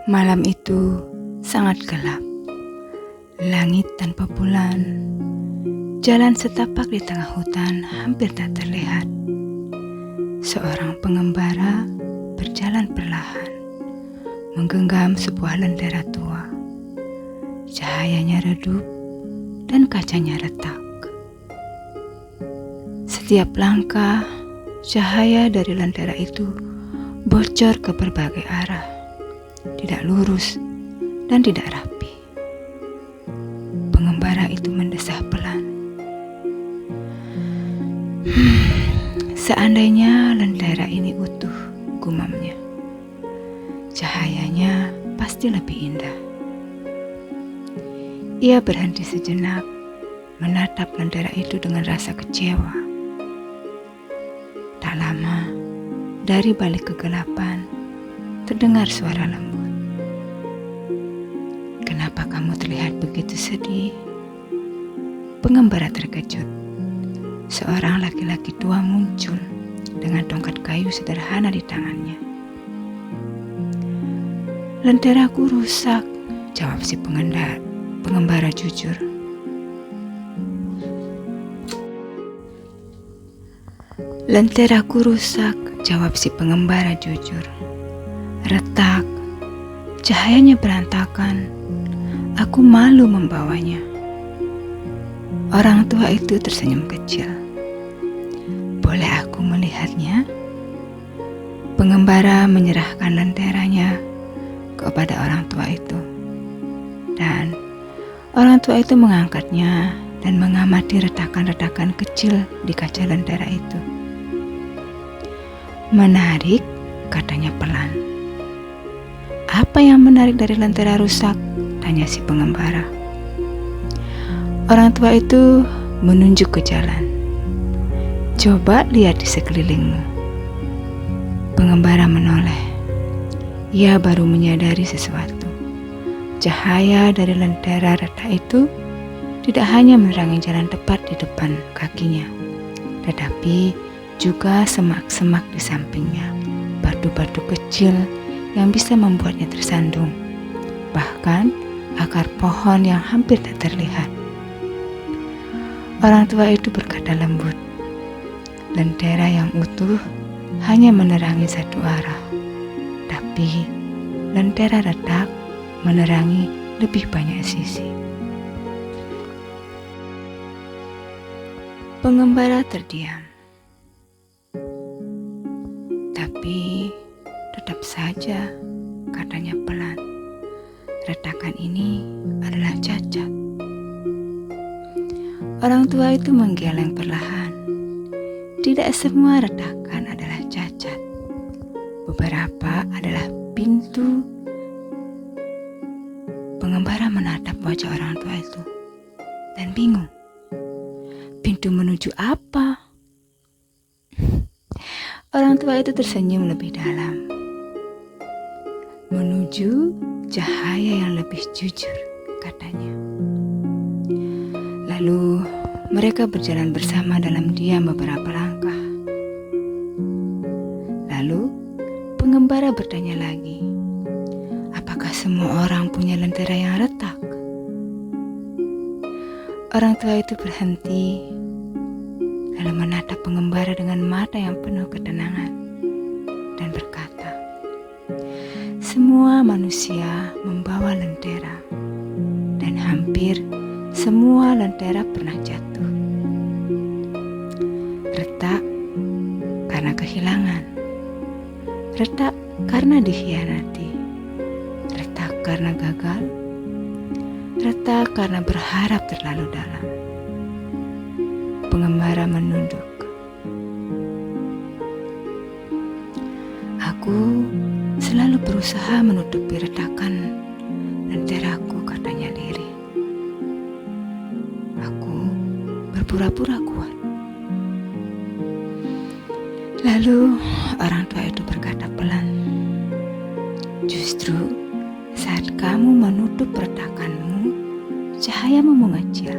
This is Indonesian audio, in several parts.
Malam itu sangat gelap. Langit tanpa bulan. Jalan setapak di tengah hutan hampir tak terlihat. Seorang pengembara berjalan perlahan, menggenggam sebuah lentera tua. Cahayanya redup dan kacanya retak. Setiap langkah, cahaya dari lentera itu bocor ke berbagai arah. Tidak lurus dan tidak rapi. Pengembara itu mendesah pelan. Seandainya lentera ini utuh, gumamnya. Cahayanya pasti lebih indah. Ia berhenti sejenak, menatap lentera itu dengan rasa kecewa. Tak lama, dari balik kegelapan, terdengar suara lembut. "Kenapa kamu terlihat begitu sedih?" Pengembara terkejut. Seorang laki-laki tua muncul dengan tongkat kayu sederhana di tangannya. "Lenteraku rusak," jawab si pengembara jujur. "Lenteraku rusak," jawab si pengembara jujur. "Retak, cahayanya berantakan. Aku malu membawanya." Orang tua itu tersenyum kecil. "Boleh aku melihatnya?" Pengembara menyerahkan lenteranya kepada orang tua itu. Dan orang tua itu mengangkatnya dan mengamati retakan-retakan kecil di kaca lentera itu. "Menarik," katanya pelan. "Apa yang menarik dari lentera rusak?" tanya si pengembara. Orang tua itu menunjuk ke jalan. "Coba lihat di sekelilingmu." Pengembara menoleh. Ia baru menyadari sesuatu. Cahaya dari lentera retak itu tidak hanya menerangi jalan tepat di depan kakinya, tetapi juga semak-semak di sampingnya, batu-batu kecil yang bisa membuatnya tersandung, bahkan akar pohon yang hampir tak terlihat. Orang tua itu berkata lembut, "Lentera yang utuh hanya menerangi satu arah, tapi lentera retak menerangi lebih banyak sisi." Pengembara terdiam. "Tapi tetap saja," katanya pelan, "retakan ini adalah cacat." Orang tua itu menggeleng perlahan. Tidak semua retakan adalah cacat. Beberapa adalah pintu. Pengembara menatap wajah orang tua itu dan bingung. Pintu menuju apa? Orang tua itu tersenyum lebih dalam. "Menuju cahaya yang lebih jujur," katanya. Lalu mereka berjalan bersama dalam diam beberapa langkah. Lalu pengembara bertanya lagi, "Apakah semua orang punya lentera yang retak?" Orang tua itu berhenti, lalu menatap pengembara dengan mata yang penuh ketenangan dan berkata, "Semua manusia membawa lentera, dan hampir semua lentera pernah jatuh. Retak karena kehilangan, retak karena dikhianati, retak karena gagal, retak karena berharap terlalu dalam." Pengembara menunduk. "Aku selalu berusaha menutupi retakan lenteraku," katanya lirih. "Aku berpura-pura kuat." Lalu orang tua itu berkata pelan, "Justru saat kamu menutup retakanmu, cahayamu mengecil."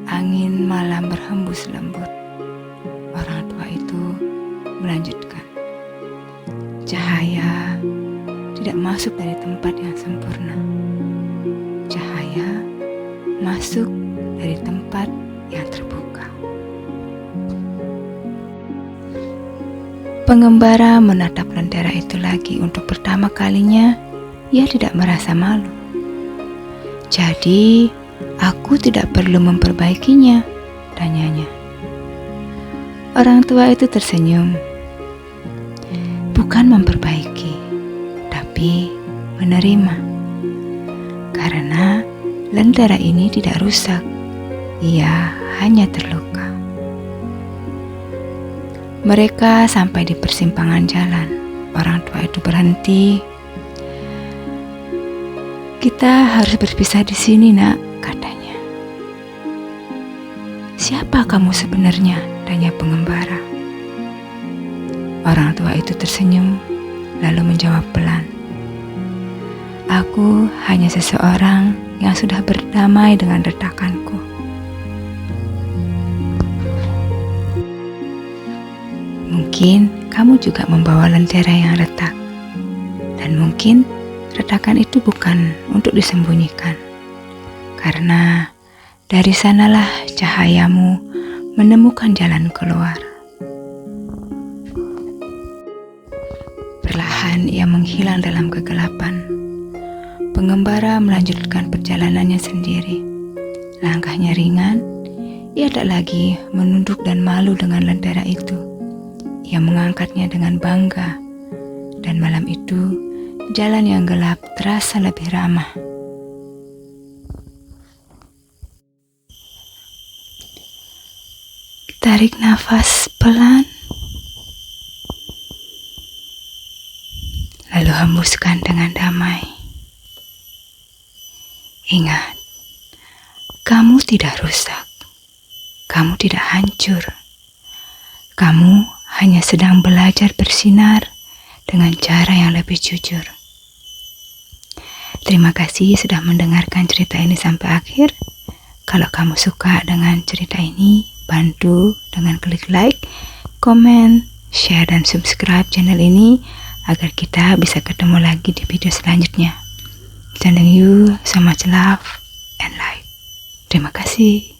Angin malam berhembus lembut. Orang tua itu melanjutkan, Cahaya tidak masuk dari tempat yang sempurna. Cahaya masuk dari tempat yang terbuka. Pengembara menatap lentera itu lagi untuk pertama kalinya. Ia tidak merasa malu. Jadi, aku tidak perlu memperbaikinya, tanyanya. Orang tua itu tersenyum. Bukan memperbaiki, tapi menerima. Karena lentera ini tidak rusak, ia hanya terluka. Mereka sampai di persimpangan jalan. Orang tua itu berhenti. Kita harus berpisah di sini, nak, katanya. Siapa kamu sebenarnya? Tanya pengembara. Orang tua itu tersenyum, lalu menjawab pelan. Aku hanya seseorang yang sudah berdamai dengan retakanku. Mungkin kamu juga membawa lentera yang retak. Dan mungkin retakan itu bukan untuk disembunyikan. Karena dari sanalah cahayamu menemukan jalan keluar. Perlahan ia menghilang dalam kegelapan. Pengembara melanjutkan perjalanannya sendiri. Langkahnya ringan. Ia tak lagi menunduk dan malu dengan lentera itu. Ia mengangkatnya dengan bangga. Dan malam itu, jalan yang gelap terasa lebih ramah. Tarik nafas pelan. Lalu hembuskan dengan damai. Ingat, kamu tidak rusak. Kamu tidak hancur. Kamu hanya sedang belajar bersinar dengan cara yang lebih jujur. Terima kasih sudah mendengarkan cerita ini sampai akhir. Kalau kamu suka dengan cerita ini, bantu dengan klik like, komen, share, dan subscribe channel ini agar kita bisa ketemu lagi di video selanjutnya. Sending you so much love and light. Terima kasih.